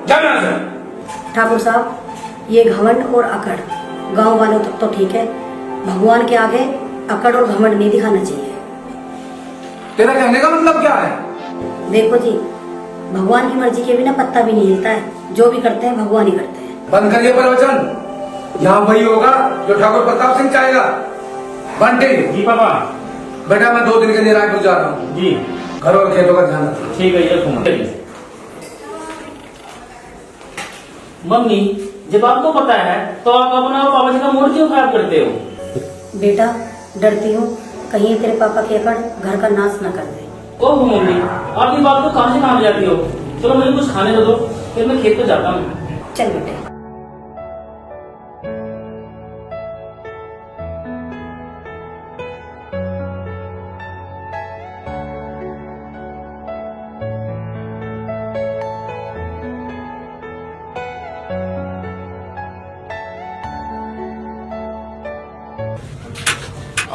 जा यहाँ से। ठाकुर साहब, ये घमंड और अकड़ गांव वालों तक तो ठीक है, भगवान के आगे अकड़ और घमंड नहीं दिखाना चाहिए। तेरा कहने का मतलब क्या है? देखो जी, भगवान की मर्जी के बिना पत्ता भी नहीं हिलता है, जो भी करते हैं भगवान ही करते हैं। बंद करिए प्रवचन, यहाँ वही होगा जो ठाकुर प्रताप सिंह चाहेगा। बंटी जी पापा। बेटा मैं 2 दिन के लिए रायपुर जा रहा हूँ। जी घर और खेतों का ध्यान रखना। ठीक है ये सुनो। मम्मी जब आपको पता है तो आप अपना और पापा जी का मूड क्यों खराब करते हो? बेटा डरती हूँ कहीं तेरे पापा के अकड़ घर का नाश न कर दे। ओह मम्मी, आप ये बात को कहाँ से कहाँ ले जाती हो? चलो मुझे कुछ खाने दो, फिर मैं खेत पे जाता हूँ। चल बेटे।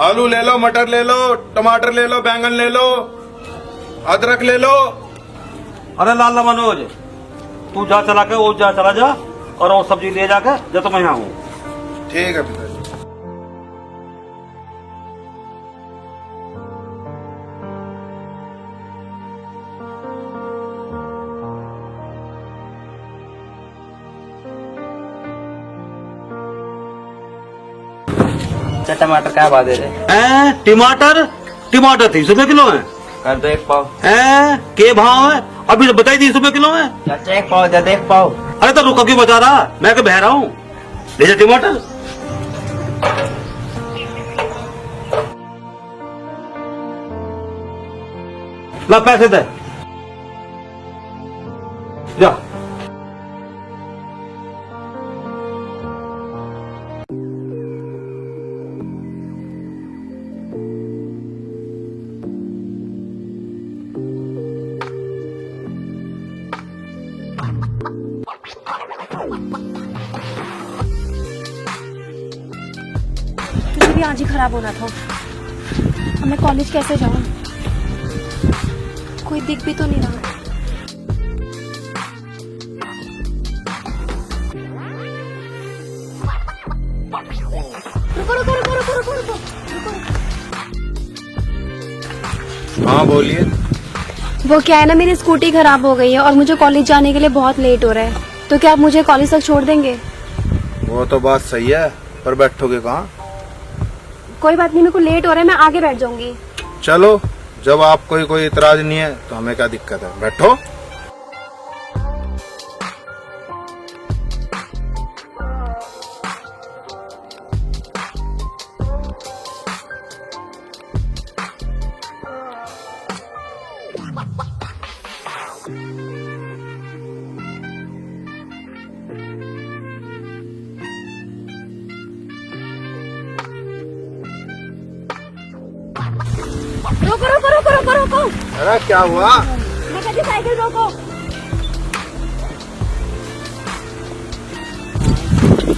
आलू ले लो, मटर ले लो, टमाटर ले लो, बैंगन ले लो, अदरक ले लो। अरे लाल मनोज, तू जा चला के वो जा चला जा और वो सब्जी ले जाके जो तो मैं यहाँ हूँ। ठीक है पिताजी। टमाटर क्या भाव दे रहे? टमाटर 30 रुपए किलो है। कर दो 1 पाव। के भाव है? अभी तो बताई 30 रुपए किलो है। चाचा 1 पाव दे दो 1 पाव। अरे तो रुका क्यों बता रहा? मैं के बह रहा हूँ। ले जा टमाटर। ला पैसे दे जा। तुझे भी आज ही खराब होना था। अब मैं कॉलेज कैसे जाऊँ? कोई दिख भी तो नहीं रहा। रुको रुको रुको रुको रुको रुको रुको। हाँ बोलिए। वो क्या है ना, मेरी स्कूटी खराब हो गई है और मुझे कॉलेज जाने के लिए बहुत लेट हो रहा है, तो क्या आप मुझे कॉलेज तक छोड़ देंगे? वो तो बात सही है, पर बैठोगे कहाँ? कोई बात नहीं, मेरे को लेट हो रहा है, मैं आगे बैठ जाऊंगी। चलो, जब आपको कोई इतराज नहीं है तो हमें क्या दिक्कत है, बैठो। रोको रोको रोको रोको रोको। अरे क्या हुआ? मैं कहती साइकिल रोको।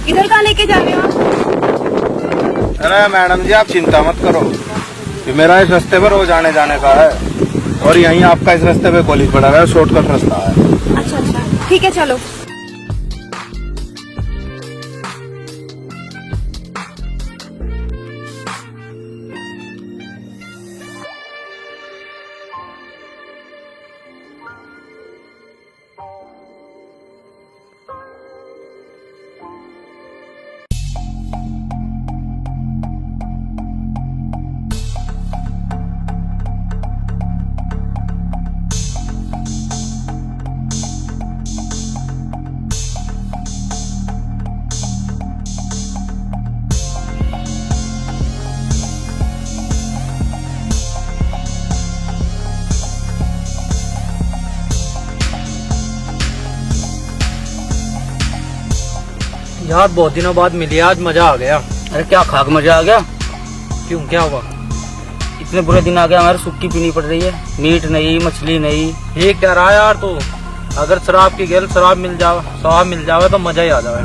इधर कहाँ लेके जा रहे हो आप? अरे मैडम जी आप चिंता मत करो, ये मेरा इस रास्ते पर रोज आने जाने का है और यहीं आपका इस रास्ते पे कॉलेज पड़ा है, शॉर्टकट रास्ता है। अच्छा अच्छा ठीक है चलो। यार बहुत दिनों बाद मिली, आज मजा आ गया। अरे क्या खाक मजा आ गया? क्यों क्या हुआ? इतने बुरे दिन आ गए, हमारे सूखी पीनी पड़ रही है, मीट नहीं मछली नहीं। ये क्या रहा यार तू? अगर शराब की गेल शराब मिल जावे तो मजा ही आ जावे।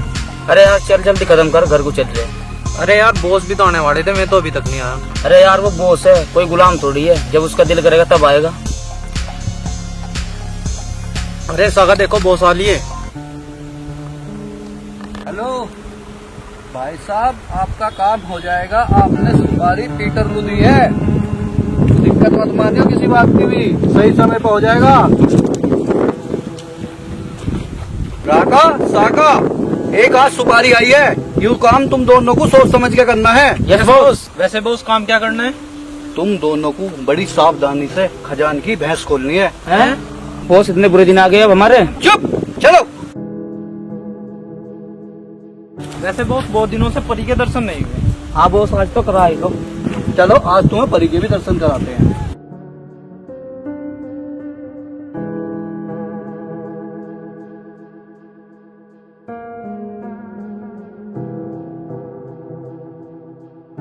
अरे यार चल जल्दी खत्म कर, घर को चल रहे। अरे यार बॉस भी तो आने वाले थे, मैं तो अभी तक नहीं आया। अरे यार वो बॉस है, कोई गुलाम थोड़ी है, जब उसका दिल करेगा तब आएगा। अरे सागा देखो बॉस आ लिए। हेलो भाई साहब, आपका काम हो जाएगा। आपने सुपारी पीटर को दी है, दिक्कत मत मानियो किसी बात की भी, सही समय पर हो जाएगा। राका साका, एक आज सुपारी आई है, यूँ काम तुम दोनों को सोच समझ के करना है। Yes boss. वैसे बॉस काम क्या करना है? तुम दोनों को बड़ी सावधानी से खजान की भैंस खोलनी है। हैं? बॉस इतने बुरे दिन आ गए अब हमारे। चुप, चलो। वैसे बॉस बहुत दिनों से परी के दर्शन नहीं हुए। हाँ बॉस, आज तो करा ही लो। चलो आज तुम्हें परी के भी दर्शन कराते हैं।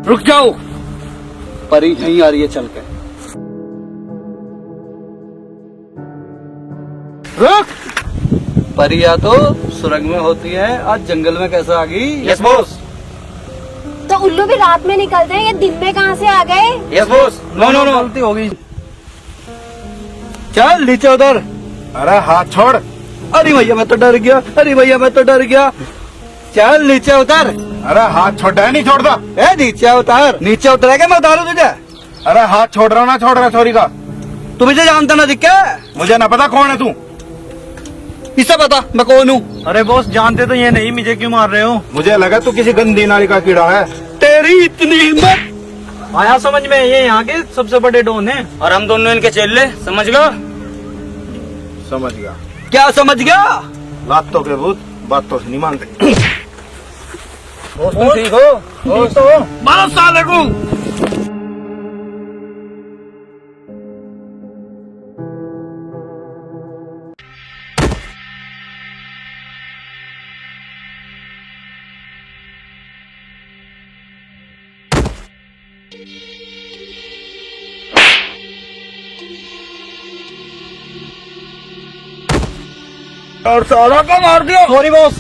रुक जाओ, परी नहीं आ रही है, चल के रुक। परिया तो सुरंग में होती है, आज जंगल में कैसे आ गई? Yes boss. तो उल्लू भी रात में निकलते हैं, ये दिन में कहाँ से आ गए? Yes boss. No no no, गलती हो गई। चल नीचे उधर। अरे हाथ छोड़। अरे भैया मैं तो डर गया, अरे भैया मैं तो डर गया। चल नीचे उतर। अरे हाथ छोड़, नहीं छोड़ता। ए नीचे उतर, नीचे उतरेगा मैं उतारू तुझे। अरे हाथ छोड़ रहा, ना छोड़ रहा छोरी का। तू मुझे जानता ना दिक्के? मुझे ना पता कौन है तू। इसे पता मैं कौन हूँ। अरे बॉस जानते तो ये नहीं, मुझे क्यों मार रहे हो? मुझे लगा तू किसी गंदी नाली का कीड़ा है। तेरी इतनी हिम्मत। आया समझ में, ये यहाँ के सबसे बड़े डॉन हैं। और हम दोनों इनके चेले, समझ लो। समझ गया। क्या समझ गया? लातों के भूत बातों से नहीं मानते। बॉस तुम ठीक हो? बॉस तो हो? मारो साले को। और सारा का मार दिया। Sorry boss.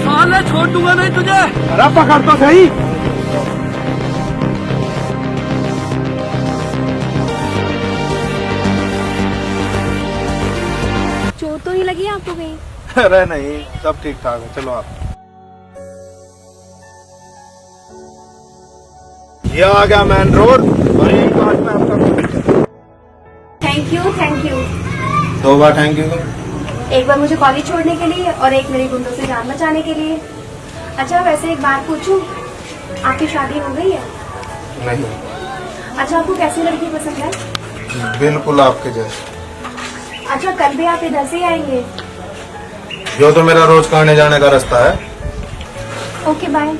साले छोड़ दूंगा नहीं तुझे। अरे पकड़ तो सही। चोट तो नहीं लगी आपको कहीं? अरे नहीं, सब ठीक ठाक है। चलो आप। ये आ गया मेन रोड और यही तो आज मैं आपका। Thank you, thank you. 2 bar thank you. एक बार मुझे कॉलेज छोड़ने के लिए और एक मेरे गुंडों से जान बचाने के लिए। अच्छा वैसे एक बात पूछूं, आपकी शादी हो गई है? नहीं, अच्छा आपको कैसी लड़की पसंद है? बिल्कुल आपके जैसे। अच्छा कल भी आप इधर से ही आएंगे? जो तो मेरा रोज का आने जाने का रास्ता है। Okay bye.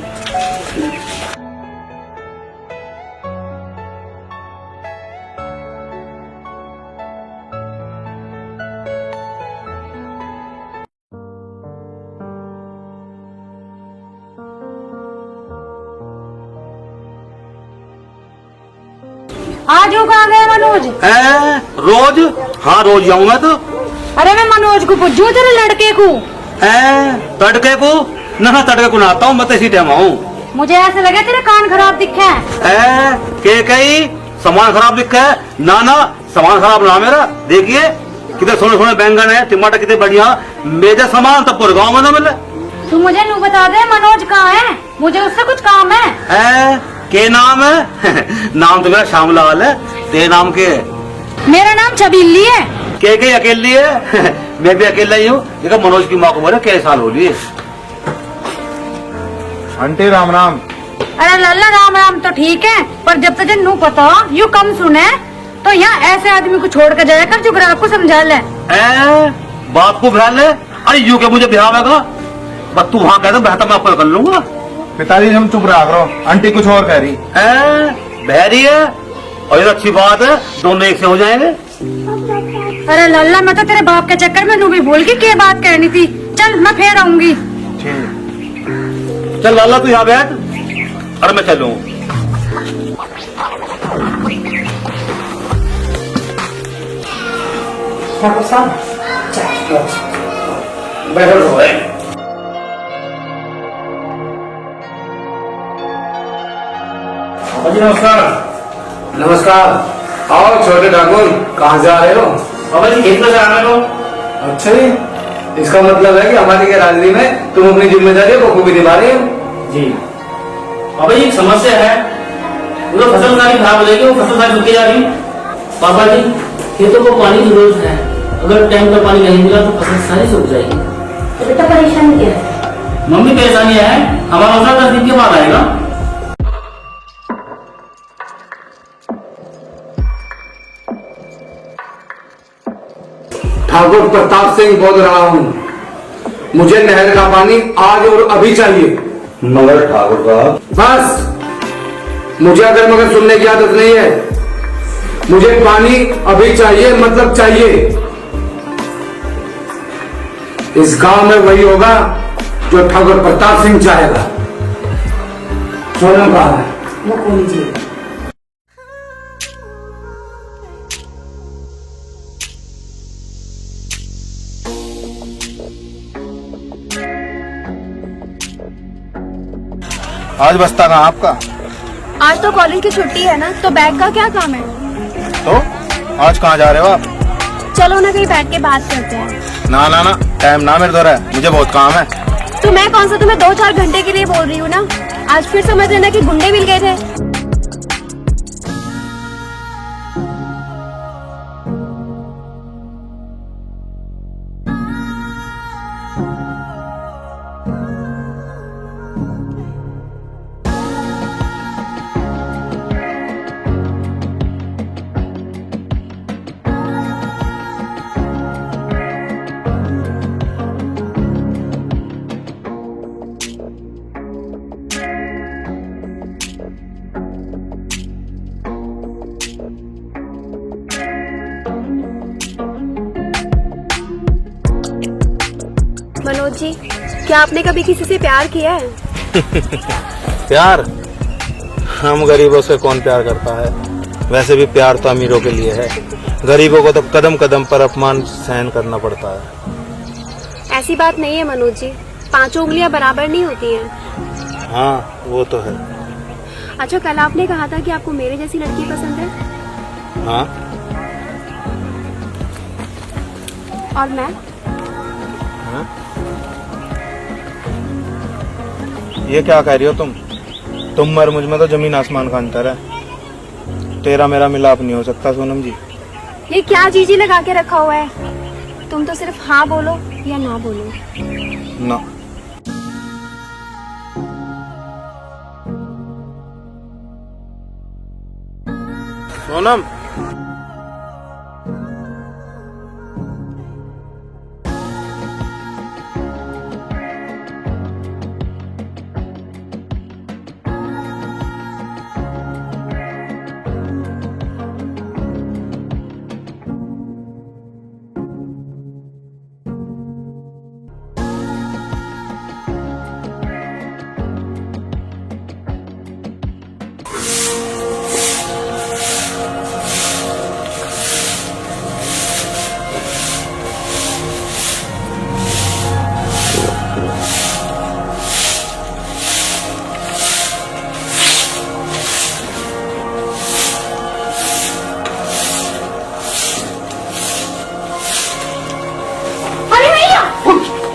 आज हो कहाँ गया मनोज? रोज? हाँ रोज जाऊँ मैं तो। अरे मैं मनोज को पूछू तेरे लड़के को। तड़के को? ना तड़के को ना आता हूँ मैं तो इसी टाइम आऊँ। मुझे ऐसे लगे तेरे कान खराब दिखे हैं। के कही सामान खराब दिखा है? ना ना सामान खराब ना मेरा। देखिए कितने सोने सोने बैंगन है, टमाटर कितने बढ़िया। मेरा सामान तो पूरे गाँव में ना मिले। तू मुझे नू बता दे मनोज कहाँ है, मुझे उससे कुछ काम है। के नाम है? नाम तो मेरा श्यामलाल है। तेरे नाम के? मेरा नाम छबीली है। के अकेली है? मैं भी अकेला ही हूँ। देखो मनोज की माँ को बोले कई साल हो लिए। आंटी राम राम। अरे लल्ला राम राम तो ठीक है, पर जब तुझे नू पता यू कम सुने तो यहाँ ऐसे आदमी को छोड़ कर जाया कर जो ग्राहक को समझा ले। बाप को बिहार ले? अरे यू के मुझे बिहावेगा? बस तू वहाँ कह दो, बेहतर मैं आपको कर लूंगा। पिताजी हम चुप रहा करो, आंटी कुछ और कह रही। बह रही है? और ये अच्छी बात है, दोनों एक से हो जाएंगे। अरे लल्ला, मैं तो तेरे बाप के चक्कर में नूबी भूल के क्या बात करनी थी। चल मैं फिर आऊंगी। चल लाला तू यहाँ बैठ और मैं चलूँ। ठाकुर साहब बैठो तो है। जी नमस्कार। नमस्कार। आओ छोटे ठाकुर, कहाँ से आ रहे हो? बाबा जी खेत में से आ रहे हो। अच्छा जी, इसका मतलब है कि हमारी गैराजरी में तुम अपनी जिम्मेदारी बखूबी निभा रहे हो। जी बाबा जी, एक समस्या है। वो तो फसल सारी खराब हो जाएगी, वो फसल सारी सूखी जा रही। पापा जी, खेतों को पानी की जरूरत है, अगर टाइम पर पानी नहीं मिला तो फसल सारी सूख जाएगी। तो बेटा परेशानी क्या है? मम्मी परेशानी है, हमारा औसत 10 दिन के बाद आएगा। ठाकुर प्रताप सिंह बोल रहा हूँ। मुझे नहर का पानी आज और अभी चाहिए। मगर ठाकुर साहब, बस, मुझे अगर मगर सुनने की आदत नहीं है। मुझे पानी अभी चाहिए, मतलब चाहिए। इस गांव में वही होगा जो ठाकुर प्रताप सिंह चाहेगा। सोनम कहाँ है? वो कौन जी? आज बस्ता कहाँ आपका? आज तो कॉलेज की छुट्टी है ना, तो बैग का क्या काम है? तो आज कहाँ जा रहे हो आप? चलो ना कहीं बैठ के बात करते हैं। ना ना ना, टाइम ना मेरे द्वारा है, मुझे बहुत काम है। तो मैं कौन सा तुम्हें 2-4 घंटे के लिए बोल रही हूँ ना। आज फिर समझ लेना कि गुंडे मिल गए थे। मनोज जी, क्या आपने कभी किसी से प्यार किया है? प्यार? हम गरीबों से कौन प्यार करता है? वैसे भी प्यार तो अमीरों के लिए है। गरीबों को तो कदम कदम पर अपमान सहन करना पड़ता है। ऐसी बात नहीं है मनोज जी, 5 उंगलियां बराबर नहीं होती हैं। हाँ वो तो है। अच्छा, कल आपने कहा था कि आपको मेरे जैसी लड़की पसंद है। हाँ और मैं? हाँ? ये क्या कह रही हो तुम और मुझ में तो जमीन आसमान का अंतर है। तेरा मेरा मिलाप नहीं हो सकता सोनम जी। ये क्या चीज़ें लगा के रखा हुआ है? तुम तो सिर्फ हाँ बोलो या ना बोलो। ना। सोनम,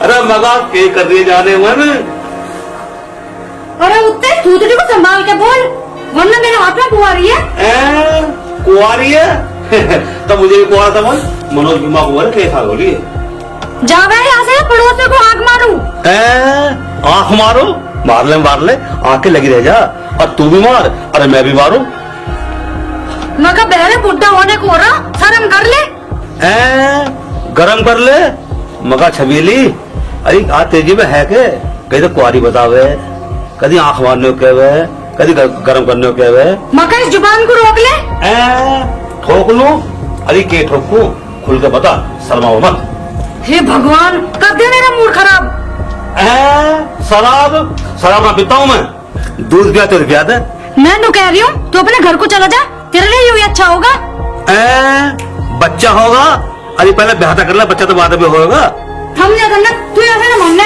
अरे मगा के कर दिए जा रहे हुए में। अरे उत्ते दूसरे को संभाल के बोल, वरना मेरे हाथ में कुंवारी है। कुंवारी है? तब मुझे भी कुंवारा समझ। मनोज की माँ कुंवारी कई साल हो रही है। जा रहा है यहाँ से, पड़ोसी को आग मारू। आंख मारो? मार ले, आंखें लगी रह जा। और तू भी मार, अरे मैं भी मारू। मगर बहरे बुढ़ा होने को हो रहा, शर्म कर ले। गरम कर ले मगा छबीली। अरे आज तेजी में है के? कहीं तो कुआरी बतावे, कभी आंख मारने के वे, कभी गर्म करने को क्या है? मका इस जुबान को रोक ले। ठोक लू? अरे के ठोकू? खुल के बता, शर्माओ मत। हे भगवान, कर दे मेरा मूड खराब। शराब ना पीता हूँ मैं। दूध पिया तो पिया दे। मैं तो कह रही हूँ तू अपने घर को चला जा, तेरे लिए यूं ही अच्छा होगा। बच्चा होगा? अरे पहले ब्याह कर ले, बच्चा तो बाद में होगा। हम क्या करना, तू ऐसे ना मानना।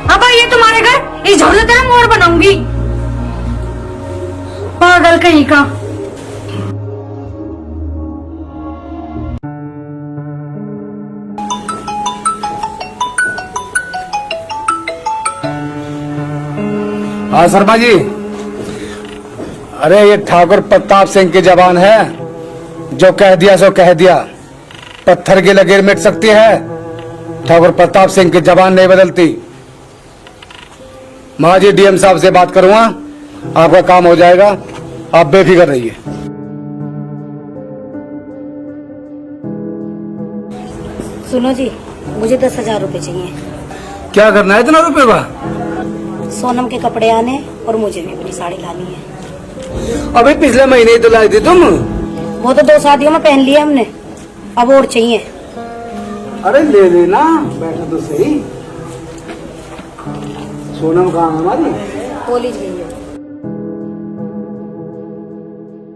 अब ये तुम्हारे घर, इस झोल से तेरा मोड़ बनाऊंगी। पागल कहीं का। हाँ शर्मा जी, अरे ये ठाकुर प्रताप सिंह की जबान है, जो कह दिया सो कह दिया। पत्थर की लकीर मिट सकती है, ठाकुर प्रताप सिंह की जबान नहीं बदलती। माजी डीएम साहब से बात करूंगा, आपका काम हो जाएगा, आप बेफिक्र रहिए। सुनो जी, मुझे 10,000 रुपए चाहिए। क्या करना है इतना रुपए का? सोनम के कपड़े आने और मुझे भी अपनी साड़ी लानी है। अभी पिछले महीने ही तो लाई थी तुम। वो तो 2 शादियों में पहन लिया हमने, अब और चाहिए। अरे ले लेना, बैठो तो सही। सोनम कहाँ है हमारी? कॉलेज गई है।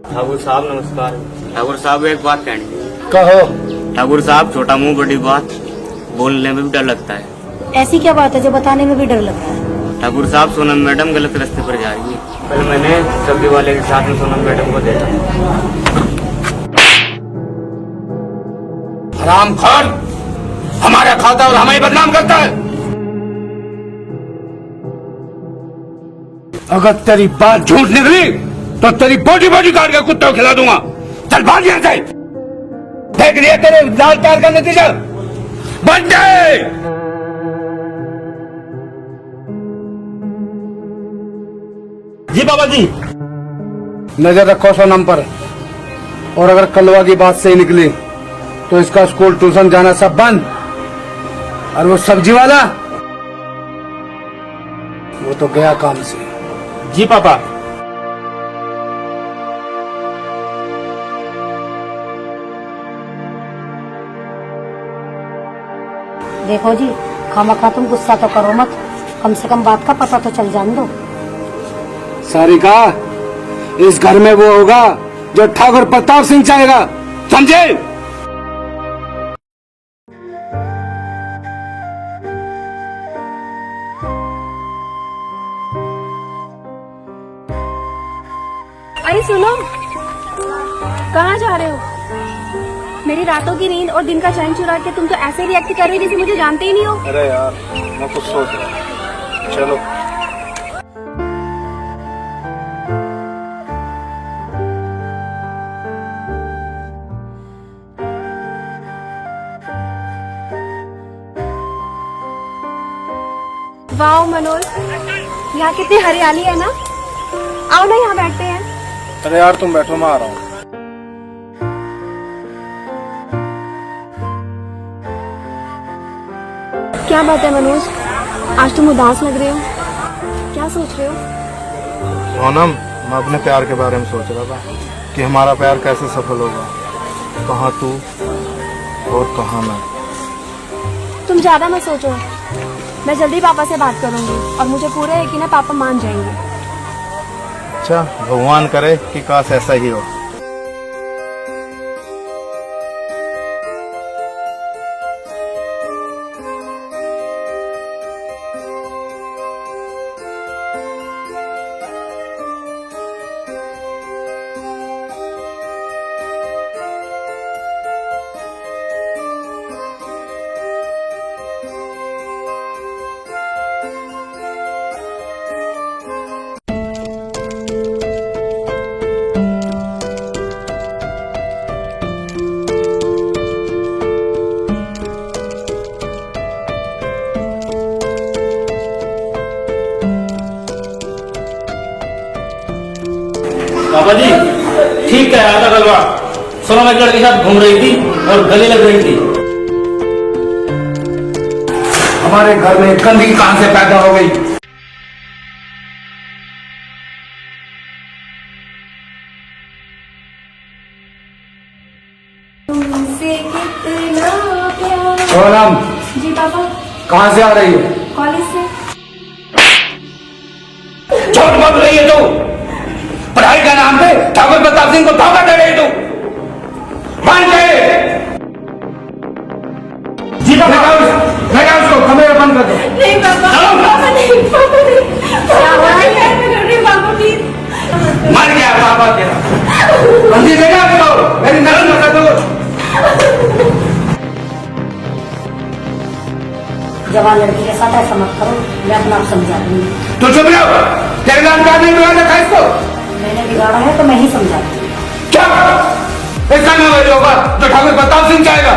ठाकुर साहब नमस्कार। ठाकुर साहब एक बात कहनी है। कहो। ठाकुर साहब छोटा मुंह बड़ी बात, बोलने में भी डर लगता है। ऐसी क्या बात है जो बताने में भी डर लगता है? ठाकुर साहब सोनम मैडम गलत रास्ते पर जा रही है। कल मैंने सब्जी वाले के साथ में सोनम मैडम को देखा। हरामखोर, हमारा खाता और हमें बदनाम करता है। अगर तेरी बात झूठ निकली तो तेरी बॉडी बॉडी काट के कुत्ते को खिला दूंगा। चल भाग यहाँ से। देख लिया तेरे लाल तार का नतीजा। बन जाए। जी बाबा जी। नजर रखो सोनम पर, और अगर कलवा की बात सही निकली तो इसका स्कूल ट्यूशन जाना सब बंद। और वो सब्जी वाला, वो तो गया काम से। जी पापा। देखो जी, खामखा तुम गुस्सा तो करो मत, कम से कम बात का पता तो चल जाने दो। सारिका, इस घर में वो होगा जो ठाकुर प्रताप सिंह चाहेगा, समझे? अरे सुनो, कहाँ जा रहे हो? मेरी रातों की नींद और दिन का चैन चुरा के तुम तो ऐसे रिएक्ट कर रहे हो जैसे मुझे जानते ही नहीं हो। अरे यार, मैं कुछ सोच रहा हूँ। चलो। वाह मनोज, यहाँ कितनी हरियाली है ना। आओ ना, यहाँ बैठते हैं। अरे यार तुम बैठो, मैं आ रहा हूँ। क्या बात है मनोज, आज तुम उदास लग रहे हो, क्या सोच रहे हो? सोनम, मैं अपने प्यार के बारे में सोच रहा था कि हमारा प्यार कैसे सफल होगा। कहाँ तू और कहाँ मैं। तुम ज्यादा मत सोचो, मैं जल्दी पापा से बात करूंगी और मुझे पूरा यकीन है पापा मान जाएंगे। अच्छा, भगवान करे कि काश ऐसा ही हो। पापा जी, ठीक कह रहा था कलवा। सोनम एक लड़के के साथ घूम रही थी और गले लग रही थी। हमारे घर में गंदगी कहां से पैदा हो गई? तुमसे कितना प्यार। सोनम, जी पापा। कहां से आ रही है? कॉलेज से। झूठ बोल रही है तू। पढ़ाई के नाम पे ठाकुर प्रताप सिंह को धोखा दे रही तू। मान गए। जी लगा उसको, कमरे बंद कर दो। नहीं पापा। पापा नहीं, पापा नहीं। क्या हो रहा है? पापा प्लीज। मर गया पापा तेरा। बंदी देगा उसको, मेरी नजर मत दो। जवान लड़की के साथ ऐसा मत करो, मैं अपना आप समझा दूंगी। तू चुप रहो। तेरे नाम क्या नहीं बिगाड़ रखा इसको? मैंने बिगाड़ा है तो मैं ही समझा दूंगी। क्या इसका नाम वही होगा जो ठाकुर प्रताप सिंह चाहेगा?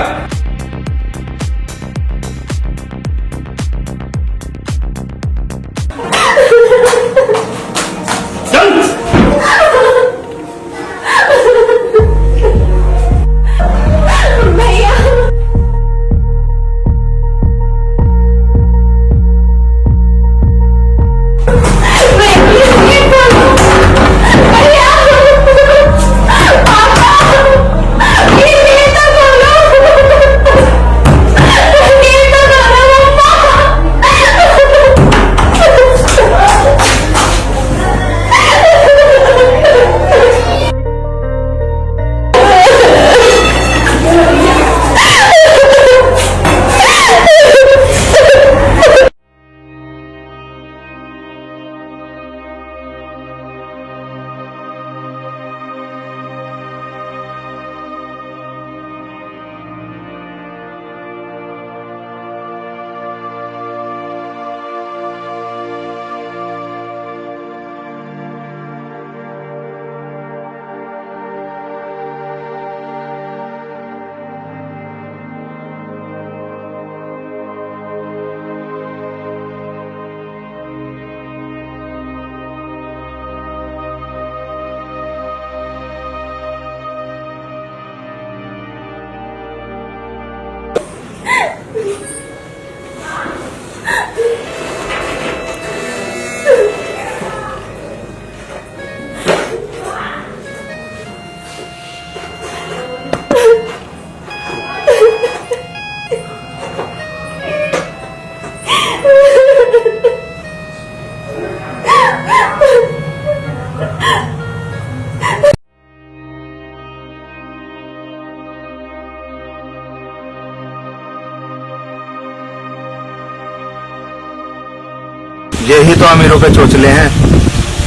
यही तो अमीरों के चोचले हैं,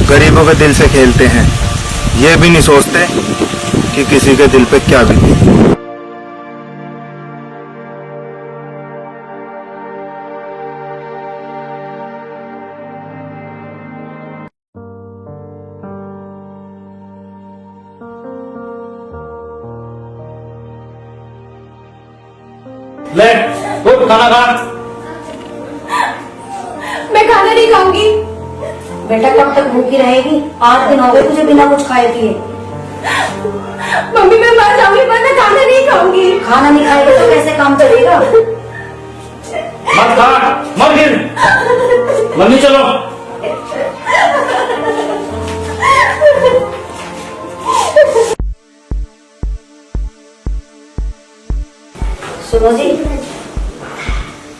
गरीबों के दिल से खेलते हैं। ये भी नहीं सोचते कि किसी के दिल पे क्या बीती। ले खुद खाना खा। मैं खाना नहीं खाऊंगी। बेटा कब तक भूखी रहेगी? 8 दिन हो गए तुझे बिना कुछ खाए पिए। मम्मी मैं मर जाऊंगी पर मैं खाना नहीं खाऊंगी। खाना नहीं खाएगा तो कैसे काम चलेगा? मत खा मत गिर। मम्मी चलो। सुनो जी,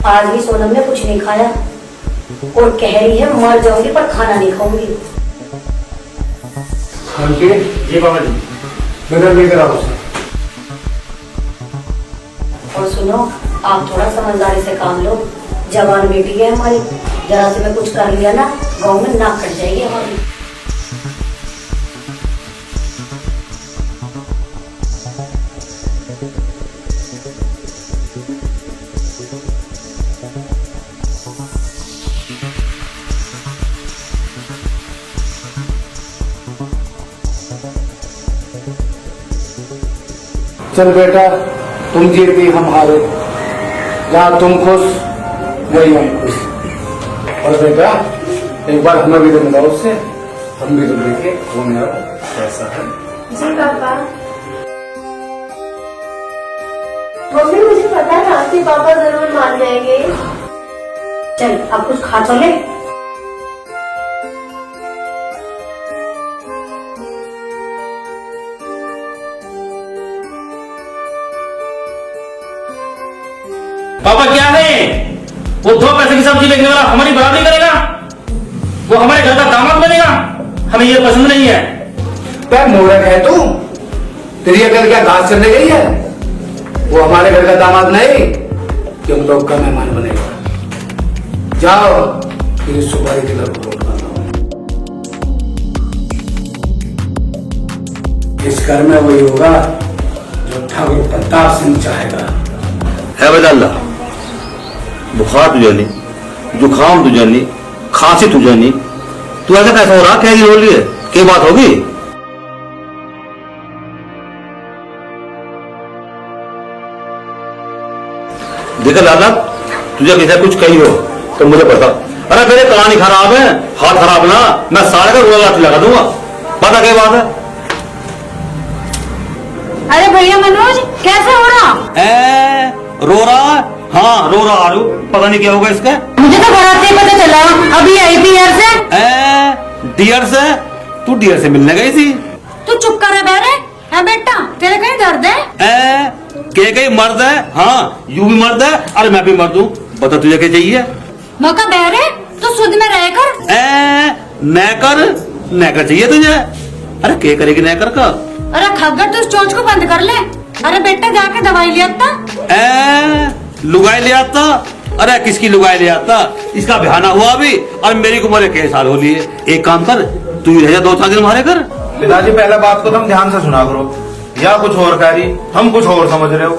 आज भी सोनम ने कुछ नहीं खाया और कह रही है मर जाऊंगी पर खाना नहीं खाऊंगी। जी बाबा जी। मेरा लेकर आओ उसे। और सुनो, आप थोड़ा समझदारी से काम लो। जवान बेटी है हमारी, जरा से मैं कुछ कर लिया ना, गाँव में नाक कट जाएगी हमारी। चल बेटा, तुम जीती हम हारे, जहाँ तुम खुश वही हम खुश। और बेटा एक बार हमें भी तो मिलाओ उससे, हम भी तो देखे कौन है कैसा है। जी पापा। मम्मी मुझे पता है आपके पापा जरूर मान जाएंगे। चल अब कुछ खा तो ले। पापा क्या है? वो 2 पैसे की सब्जी बेचने वाला हमारी बराबरी करेगा? वो हमारे घर का दामाद बनेगा? हमें ये पसंद नहीं है। क्या मूर्ख है तू? तेरी अकल क्या घास चलने गई है? वो हमारे घर का दामाद नहीं, तुम लोग का मेहमान बनेगा। जाओ तेरी सुपारी के घर को रोक लाओ। इस घर में वही होगा जो ठाकुर प्रताप सिंह चाहेगा। है बदल्ला, बुखार तुझे नहीं, जुकाम तुझे नहीं, खांसी तुझे नहीं, तू ऐसा कैसा हो रहा? क्या हो रही है? क्या बात होगी? देखा लाला, तुझे किसी कुछ कही हो तो मुझे बता। अरे मेरे कान खराब है, हाथ खराब ना, मैं सारे का रोला लाठी लगा दूंगा। पता क्या बात है? अरे भैया मनोज, कैसे हो रहा? रो रहा? हाँ रो रहा आरू, पता नहीं क्या होगा इसका। मुझे तो बारात से पता चला, अभी आई डियर से। डियर से? तू डियर से मिलने गई थी? तू चुप कर बेरे। है बेटा, तेरे कहीं दर्द है? के कहीं मर्द है? हाँ यू भी मर्द है, अरे मैं भी मर्द हूँ। बता तुझे क्या चाहिए? मौका बेरे, तू सुध में रहकर। नैकर चाहिए तुझे? अरे क्या करेगी नैकर का? अरे खग्गर, तू उस चोंच को बंद कर ले। अरे बेटा जाके दवाई ले आता। लुगाई ले आता? अरे किसकी लुगाई ले आता? इसका बहाना हुआ अभी, और मेरी उम्र कई साल हो लिए। एक काम कर, तू ही रह जा 2-4 दिन हमारे घर। पिताजी पहले बात को तुम ध्यान से सुना करो, या कुछ और कह रही, हम कुछ और समझ रहे हो।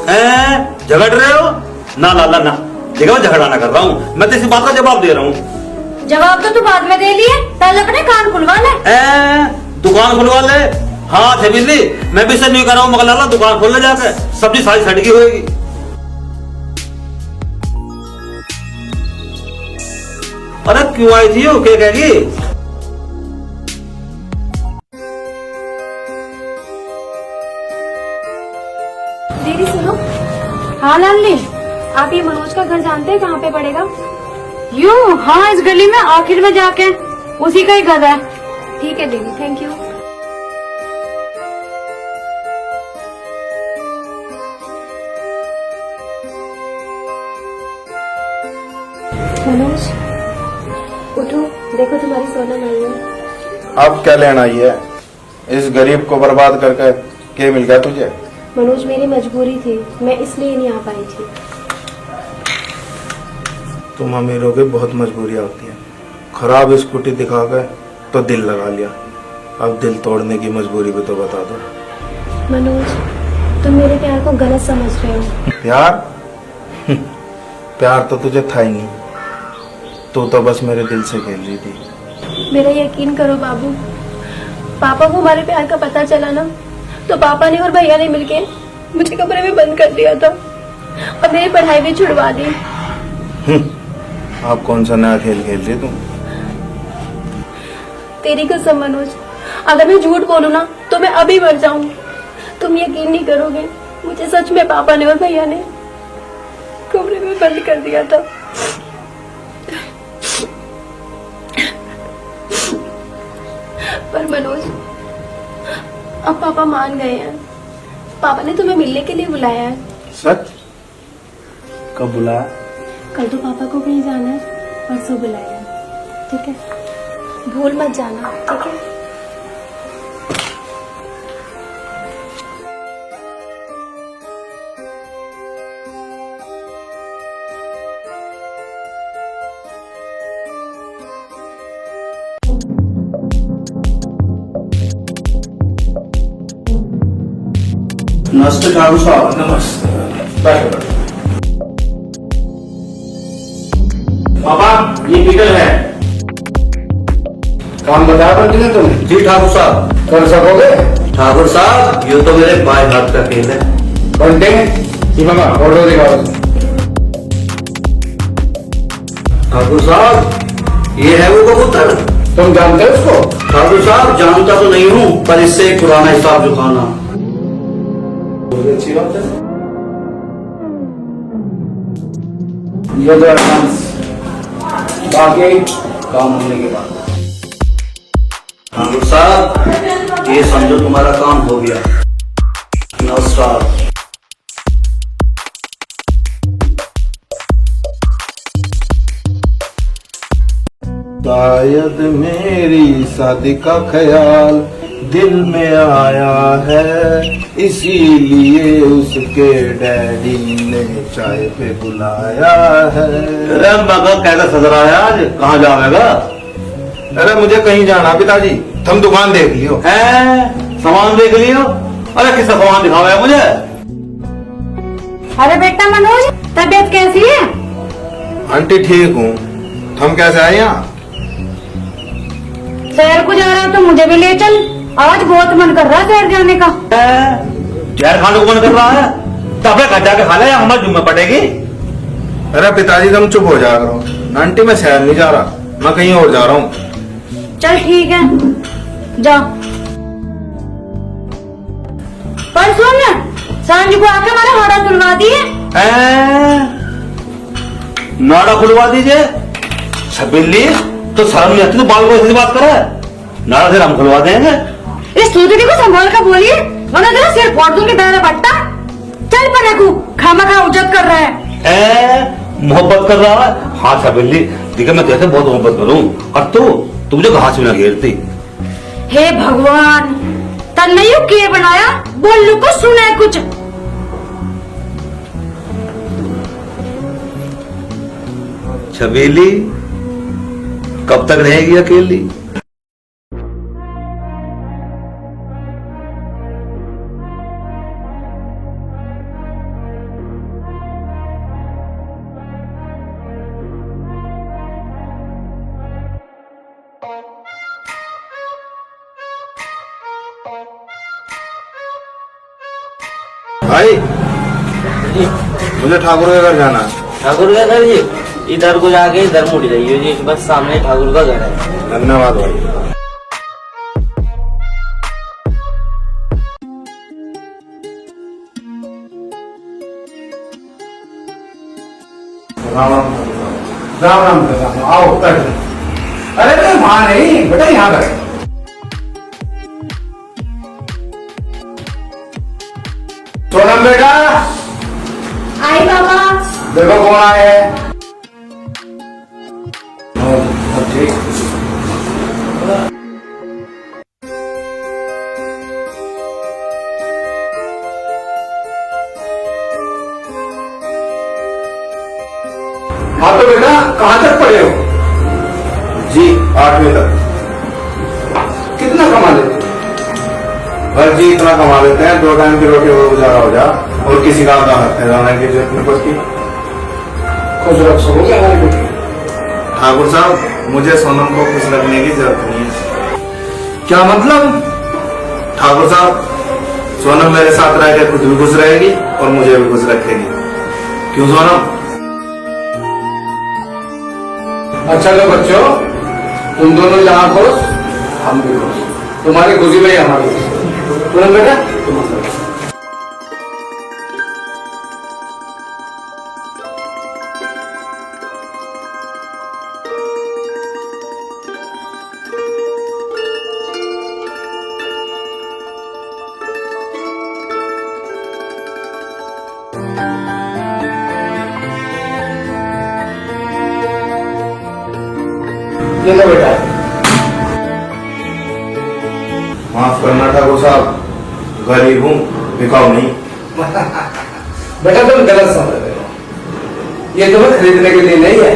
झगड़ रहे हो? ना लाला ना, देखो झगड़ा ना कर रहा हूँ मैं, तो इसी बात का जवाब दे रहा हूँ। जवाब तो तू बाद में दे लिए, पहले अपने कान खुलवा ले। दुकान खुलवा ले? हाँ थे बिल्ली, मैं भी से नहीं कर रहा हूँ, मगर लाला दुकान खोल ले जाकर, सब्जी सारी सड़की होगी। अरे क्यों आई थी? क्या कहेगी? दीदी सुनो। हाँ लाली, आप ये मनोज का घर जानते हैं? कहाँ पे पड़ेगा? यूँ? हाँ, इस गली में आखिर में जाके, उसी का ही घर है। ठीक है दीदी, थैंक यू। मनोज उठो, देखो तुम्हारी सोनम आई है। अब क्या लेना आई है? इस गरीब को बर्बाद करके क्या मिल गया तुझे? मनोज मेरी मजबूरी थी, मैं इसलिए नहीं आ पाई थी। तुम अमीरों की बहुत मजबूरियां होती हैं। खराब स्कूटी दिखा के तो दिल लगा लिया, अब दिल तोड़ने की मजबूरी भी तो बता दो। मनोज, तुम मेरे प्यार को गलत समझ रहे हो। प्यार? प्यार तो तुझे था ही नहीं, तू तो बस मेरे दिल से खेल रही थी। मेरा यकीन करो बाबू, पापा को हमारे प्यार का पता चला ना, तो पापा ने और भैया ने मिलके मुझे कमरे में बंद कर दिया था और मेरी पढ़ाई भी छुड़वा दी। आप कौन सा नया खेल खेल रही तुम? तेरी कसम मनोज, अगर मैं झूठ बोलूं ना तो मैं अभी मर जाऊं। तुम यकीन नहीं करोगे, मुझे सच में पापा ने और भैया ने कमरे में बंद कर दिया था। पर मनोज, अब पापा मान गए हैं। पापा ने तुम्हें मिलने के लिए बुलाया है। सच? कब बुलाया? कल तो पापा को कहीं जाना है, परसों बुलाया है। ठीक है, भूल मत जाना। ठीक है? नमस्ते ठाकुर साहब। नमस्ते, बैठो बैठो। पापा ये पीटर है। काम बताया बंटी ने तुम्हें? जी ठाकुर साहब। कर सकोगे? ठाकुर साहब ये तो मेरे बाएं हाथ का खेल है। बंटे जी बाबा, फोटो दिखाओ। ठाकुर साहब ये है वो कबूतर? तुम जानते हो उसको? ठाकुर साहब जानता तो नहीं हूँ, पर इससे एक पुराना हिसाब चुकाना। अच्छी बात है। ये जो एडवांस बाकी काम होने के बाद। ठाकुर साहब, ये समझो तुम्हारा काम हो गया। नमस्कार। शायद मेरी शादी का ख्याल दिल में आया है, इसीलिए उसके डैडी ने चाय पे बुलाया है। अरे मगर कैसा सजरा है आज, कहाँ जाएगा? अरे मुझे कहीं जाना पिताजी, तुम दुकान देख लियो। हैं? सामान देख लियो? अरे किसका सामान दिखावा है मुझे? अरे बेटा मनोज, तबीयत कैसी है? आंटी ठीक हूँ, तुम कैसे आए यहाँ? शहर को जा रहा है तो मुझे भी ले चल, आज बहुत मन कर रहा है शहर जाने का। जहर खाने को मन कर रहा है तो अपने घर जाके खा ले, या हमारे जुम्मे पड़ेगी। अरे पिताजी तुम चुप हो जा करो। आंटी मैं शहर नहीं जा रहा, मैं कहीं और जा रहा हूँ। चल ठीक है, जा। पर सुन, सांझ को आके हमारा हाड़ा तुलवा दिए। नाड़ा खुलवा दीजिए। छबिल्ली तो शर्म नहीं आती तो बाल को ऐसे बात करे। नाड़ा फिर हम खुलवा देंगे। इस सूतरी को संभाल कर बोलिए, वरना तेरा सिर फोड़ दूंगी दादा पट्टा। चल पर रखू, खामा खा उजत कर रहा है। मोहब्बत कर रहा है? हाँ छबिल्ली, देखिए मैं कैसे बहुत मोहब्बत करूँ, और तू मुझे घास भी ना घेरती। हे भगवान, तन्नयू के बनाया, बोलू को सुना है कुछ। छबीली कब तक रहेगी अकेली? भाई मुझे ठाकुर के घर जाना है। ठाकुर का घर जी? इधर को जाके इधर मुड़ जाइए जी, बस सामने ठाकुर का घर है। धन्यवाद भाई। राम राम राम राम राम, आओ बैठो। अरे तो वहां नहीं बेटा, यहाँ बैठो। सोनम बेटा, आई बाबा। देखो कौन आए हैं। सब ठीक। हाँ तो बेटा कहाँ तक पढ़े हो? जी 8वीं तक। कितना कमा लेते हो? बस जी इतना कमा लेते हैं, 2 टाइम की रोटी और गुजारा हो जा, और किसी का काम रखते जाने की जरूरत नहीं पड़ती। खुश रख सकोगे हमारी बेटी? ठाकुर साहब, मुझे सोनम को खुश रखने की जरूरत नहीं है। क्या मतलब? ठाकुर साहब, सोनम मेरे साथ रह के खुद भी खुश रहेगी और मुझे भी खुश रखेगी। क्यों सोनम? अच्छा लो बच्चों, तुम दोनों यहाँ खुश, हम भी खुश। तुम्हारी खुशी में ही हमारी खुशी। तुम बेटा तुम अंदर। ये लो बेटा। माफ करना ठाकुर साहब, गरीब हूँ, बिकाऊ नहीं। बेटा तुम गलत समझ रहे हो, ये तुम्हें खरीदने के लिए नहीं है।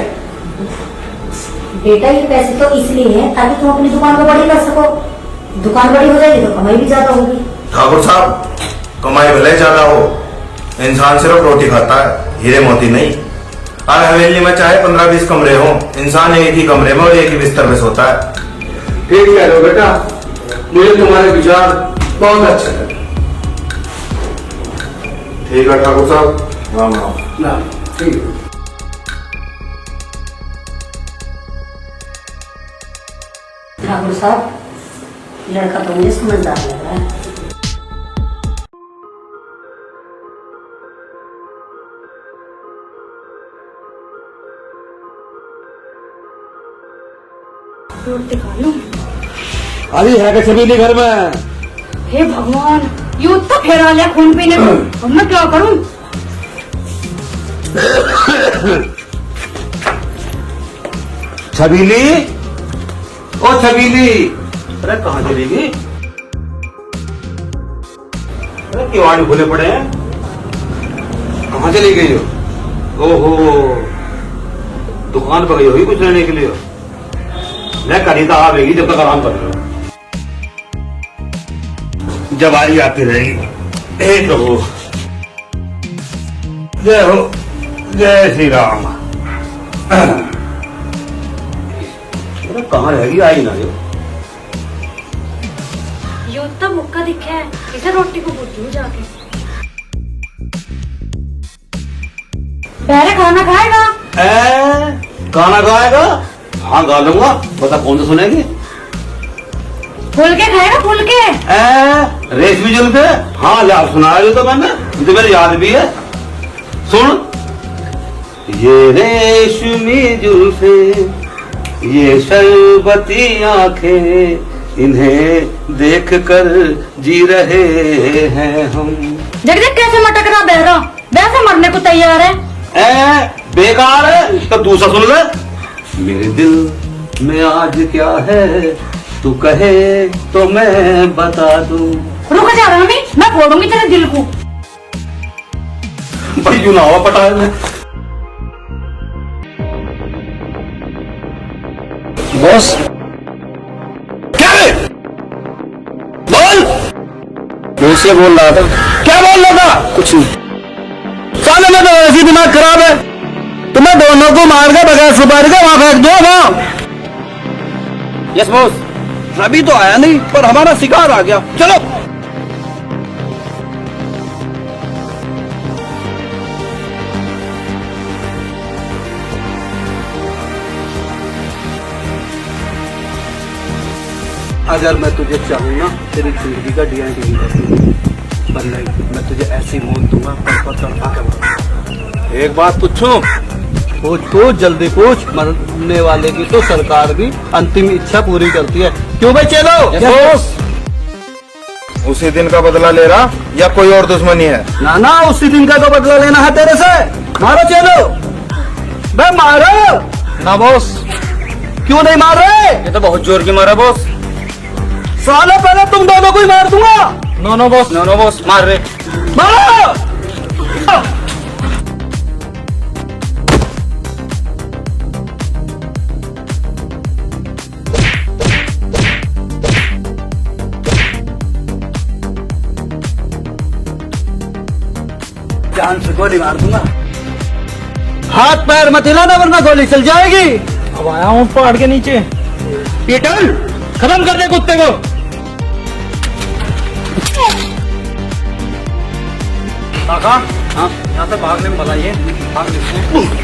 बेटा ये पैसे तो इसलिए है ताकि तुम अपनी दुकान को बड़ी कर सको। दुकान बड़ी हो जाएगी तो कमाई भी ज्यादा होगी। ठाकुर साहब, कमाई भले ज्यादा हो, इंसान सिर्फ रोटी खाता है, हीरे मोती नहीं। और हवेली में चाहे 15-20 कमरे हो, इंसान एक ही कमरे में और एक ही बिस्तर पे सोता है। ठीक कह रहे हो बेटा, मुझे तुम्हारे विचार बहुत अच्छे लगे। ठीक है ठाकुर साहब, राम राम। ना ठीक है। ठाकुर साहब, लड़का तो मुझे समझदार लग रहा है। रोटी खा लूं। अभी है कि छबीली घर में? हे भगवान, यूं तो फेरा लिया खून पीने को, अब मैं क्या करूं? छबीली, ओ छबीली, अरे कहाँ चलेगी? अरे किवाड़ खुले पड़े हैं, कहाँ चली गई हो? ओहो, दुकान पर गई होगी कुछ लेने के लिए। मैं खरीदा आवेगी जब तक आराम कर रहे हो, जब आई आती रहेगी। हे प्रभु, जय हो, जय श्री राम। अरे कहाँ रहेगी, आई ना जो। यूं तो मुक्का दिखे है, इसे रोटी को पूछूं जाके। पहले खाना खाएगा? गाना गाएगा? हाँ गा लूंगा, बता कौन सा सुनेगी? फुलके खाएगा, फुलके। रेशमी जुल्फे? हाँ याद सुनाया जो तो मैंने, मुझे मेरे याद भी है। सुन, ये रेशमी जुल्फे, ये शरबती आंखें, इन्हें देख कर जी रहे हैं हम। देख देख कैसे मटक रहा बहरा, वैसे मरने को तैयार है। बेकार है तो दूसरा सुन ले। मेरे दिल में आज क्या है, तू कहे तो मैं बता दूं। रुक जा रामी, मैं फोड़ूंगी तेरे दिल को। भाई यूं ना हुआ पटा है। बॉस क्या है? बोल। मुझसे बोल रहा था। क्या बोल रहा था? कुछ नहीं। साले में तो ऐसी दिमाग खराब है, तुम्हें दोनों को मार के बगैर सुपारी का वहां फेंक दो ना। यस बॉस, अभी तो आया नहीं पर हमारा शिकार आ गया। चलो। अगर मैं तुझे चाहूँ ना, तेरी जिंदगी का डीएनए कर दूंगा, पर नहीं, मैं तुझे ऐसी मौत दूंगा पर तड़पा के मारूंगा। एक बात पूछूं? पूछ जल्दी पूछ। मरने वाले की तो सरकार भी अंतिम इच्छा पूरी करती है, क्यों भाई? चलो। उसी दिन का बदला ले रहा या कोई और दुश्मनी है? ना उसी दिन का तो बदला लेना है तेरे से। मारो, चलो बे, मारो ना बॉस। क्यों नहीं मार रहे? ये तो बहुत जोर की मारा बॉस। सालों पहले तुम दोनों को ही मार दूंगा। नो बॉस, मार रहे। मारो। जान से गोली मार दूंगा। हाथ पैर मत हिलाना वरना गोली चल जाएगी। अब आया हूँ पहाड़ के नीचे। पीटल, खत्म कर दे कुत्ते को। काका, हाँ, यहाँ से भागने में भला ये भाग लेते हैं।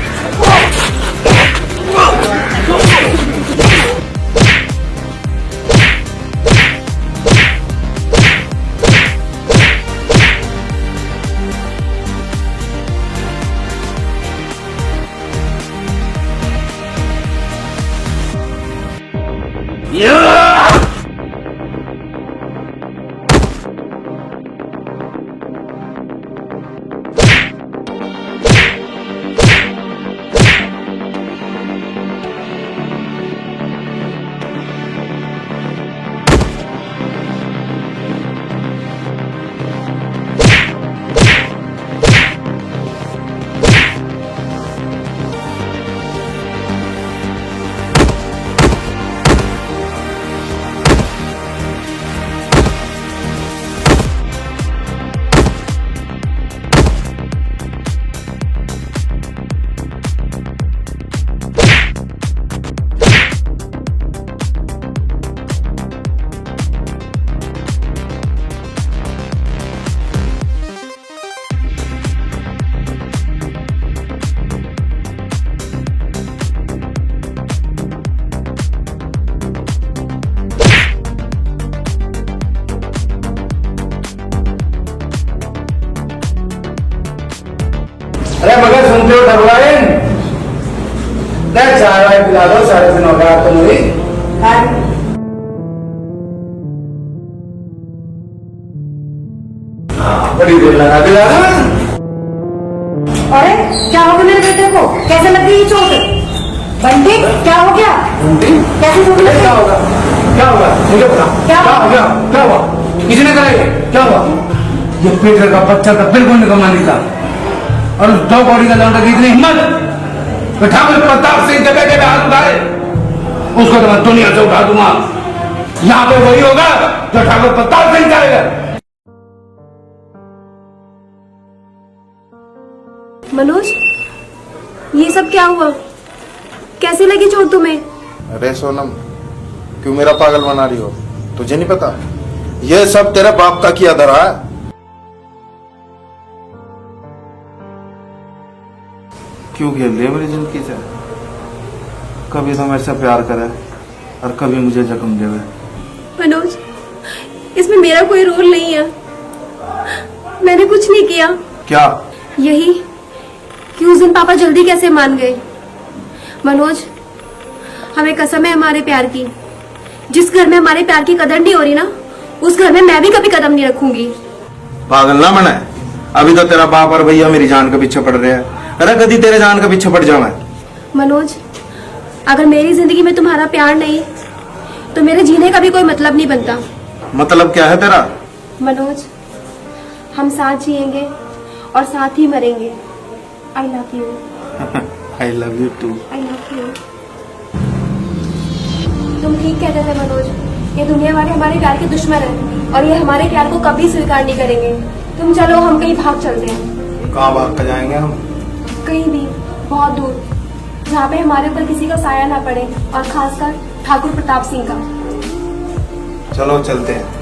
अरे मगर सुनते हो ठगवाइन, चाय वाय पिला दो, 3:30 हो गया तुम हुई। बड़ी देर लगा दिया ना। अरे क्या हो गया मेरे बेटे को? कैसे लग गई ये चोट? बंटी क्या हो गया? बंटी? कैसे चोट लगी? क्या होगा? क्या होगा? मुझे बता। क्या हो गया? क्या हुआ? किसने करा ये? क्या हुआ? ये पीटर का बच्चा था, बिल्कुल निकम्मा नहीं था। और उस दो बॉडी का लौंडा की इतनी हिम्मत, ठाकुर प्रताप सिंह के बेटे पे हाथ उठाए, उसको तो मैं दुनिया से उठा दूंगा। यहाँ पे वही होगा जो ठाकुर प्रताप सिंह चाहेगा। मनोज, ये सब क्या हुआ? कैसे लगी चोट तुम्हें? अरे सोनम, क्यों मेरा पागल बना रही हो? तुझे नहीं पता ये सब तेरे बाप का किया धरा है। क्यों खेल रही है मेरी जिंदगी से? कभी तो मेरे से प्यार करे और कभी मुझे जख्म देवे। मनोज, इसमें मेरा कोई रोल नहीं है। मैंने कुछ नहीं किया। क्या? यही कि उस दिन पापा जल्दी कैसे मान गए। मनोज, हमें कसम है हमारे प्यार की। जिस घर में हमारे प्यार की कदर नहीं हो रही ना, उस घर में मैं भी कभी कदम नहीं रखूंगी। पागल ना बने। अभी तो तेरा बाप और भैया मेरी जान के पीछे पड़ रहे हैं। अरे कभी तेरे जान के पीछे पड़ जाऊं मैं। मनोज, अगर मेरी जिंदगी में तुम्हारा प्यार नहीं तो मेरे जीने का भी कोई मतलब नहीं बनता। मतलब क्या है तेरा? मनोज, हम साथ जिएंगे और साथ ही मरेंगे। I love you. I love you too. I love you. तुम ठीक कहते थे मनोज, ये दुनिया वाले हमारे प्यार के दुश्मन हैं और ये हमारे प्यार को कभी स्वीकार नहीं करेंगे। तुम चलो, हम कहीं भाग चलते हैं। कहाँ भाग कर जाएंगे हम? कहीं भी, बहुत दूर, जहाँ पे हमारे ऊपर किसी का साया ना पड़े, और खासकर ठाकुर प्रताप सिंह का। चलो चलते हैं।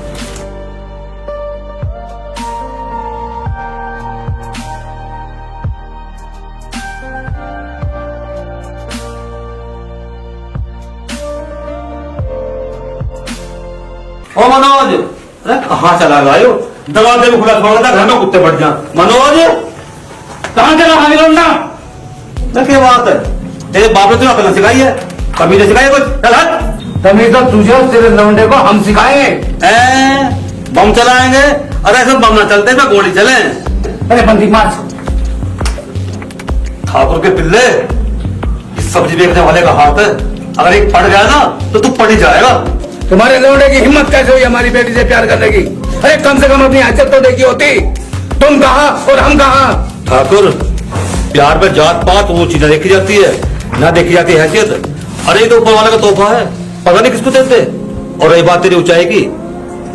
ओ मनोज, अरे कहाँ चला गया यो? दरवाजे में खुला छोड़ा था, घर में कुत्ते बढ़ जा। मनोज, कहाँ चला भाई लौंडा? क्या बात है? तेरे बाप ने तुम्हें अकल सिखाई है? कभी नहीं सिखाई कुछ? चल हट। तमीज तो तुझे और तेरे लौंडे को हम सिखाएंगे। बम चलाएंगे? अरे ऐसे बम ना चलते, मैं गोली चले। अरे बंदी मार। ठाकुर के पिल्ले, इस सब्जी बेचने वाले का हाथ है, अगर एक पड़ गया ना तो तू पड़ ही जाएगा। तुम्हारे लौंडे की हिम्मत कैसे हुई हमारी बेटी से प्यार करने की? अरे कम से कम अपनी हैसियत तो देखी होती। तुम कहाँ और हम कहाँ? ठाकुर, प्यार में जात पात वो चीजें देखी जाती है, ना देखी जाती हैसियत। अरे ये तो ऊपर वाले का तोहफा है, पता नहीं किसको देते। और रही बात तेरी ऊंचाई की,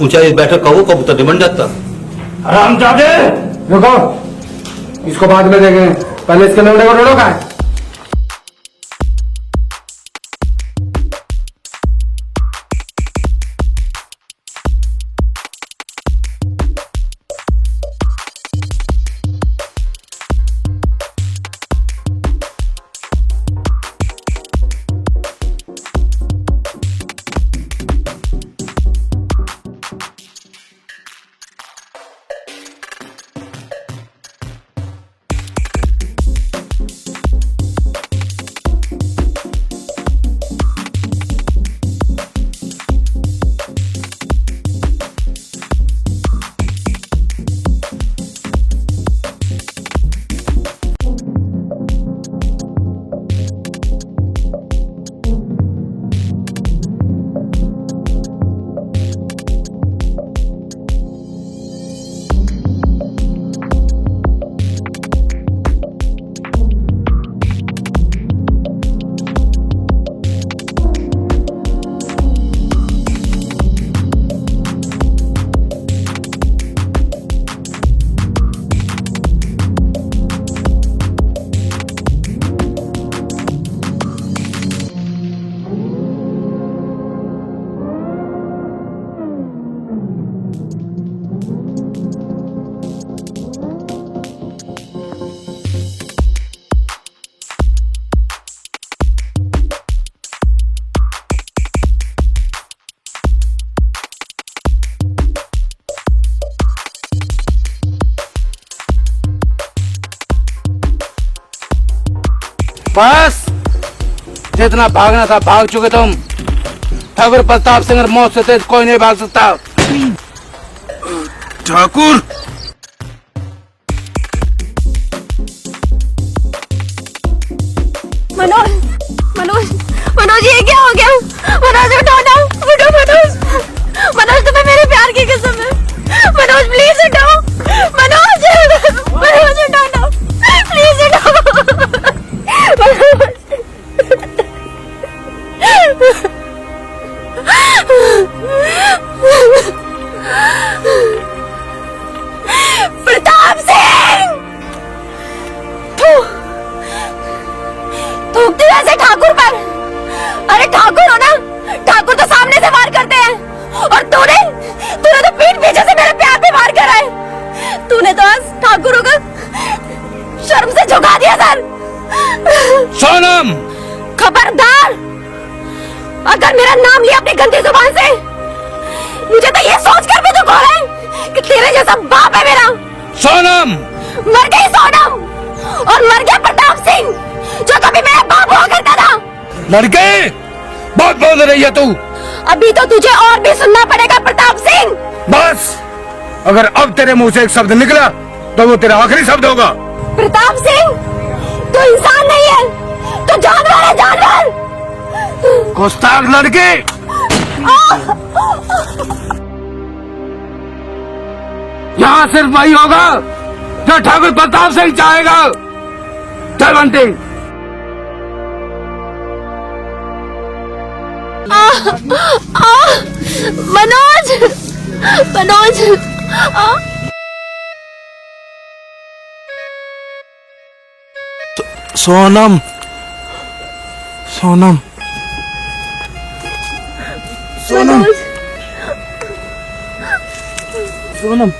ऊंचाई बैठक कहो कबूतर नहीं बन जाता। अरे हम जाते। रुको, इसको बाद में देखेंगे, पहले इसके लौंडे को ढूंढो। कहाँ है? बस, जितना भागना था भाग चुके तुम। ठाकुर प्रताप सिंह मौत से तेज कोई नहीं भाग सकता। ठाकुर मनोज मनोज मनोज ये क्या हो गया? मनोज उठो ना, उठो मनोज। मनोज तुम्हें मेरे प्यार की कसम है। मनोज प्लीज उठो। मनोज मनोज उठो ना, प्लीज उठो। मनोज प्रताप सिंह थूकती वैसे ठाकुर पर। अरे ठाकुर हो ना, ठाकुर तो सामने से वार करते हैं, और तूने तो पीठ पीछे से मेरे प्यार पे वार करा है। तूने तो आज ठाकुर होकर शर्म से झुका दिया सर। सोनम खबरदार, अगर मेरा नाम लिया अपनी गंदी जुबान से, मुझे तो ये सोच कर भी दुख हो रहा है कि तेरे जैसा बाप है मेरा। सोनम मर गई सोनम, और मर गया प्रताप सिंह जो कभी मेरा बाप हुआ करता था। लड़के बहुत बोल रही है तू। अभी तो तुझे और भी सुनना पड़ेगा प्रताप सिंह। बस, अगर अब तेरे मुंह से एक शब्द निकला तो वो तेरा आखिरी शब्द होगा। प्रताप सिंह तू इंसान नहीं है, तू जानवर है, जानवर। गुस्ताख लड़के। यहाँ सिर्फ वही होगा जो ठाकुर प्रताप सिंह चाहेगा। जय बंटी। मनोज मनोज सोनम सोनम सोनम सोनम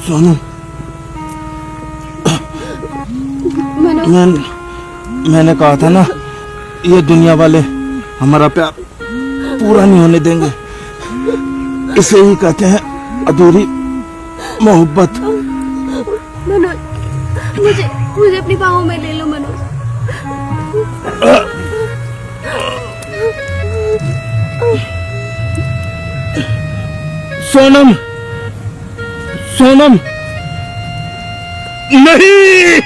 सोनम मैंने कहा था ना, ये दुनिया वाले हमारा प्यार पूरा नहीं होने देंगे। इसे ही कहते हैं अधूरी मोहब्बत। मनोज मुझे मुझे अपनी बाहों में ले लो मनोज। सोनम सोनम नहीं।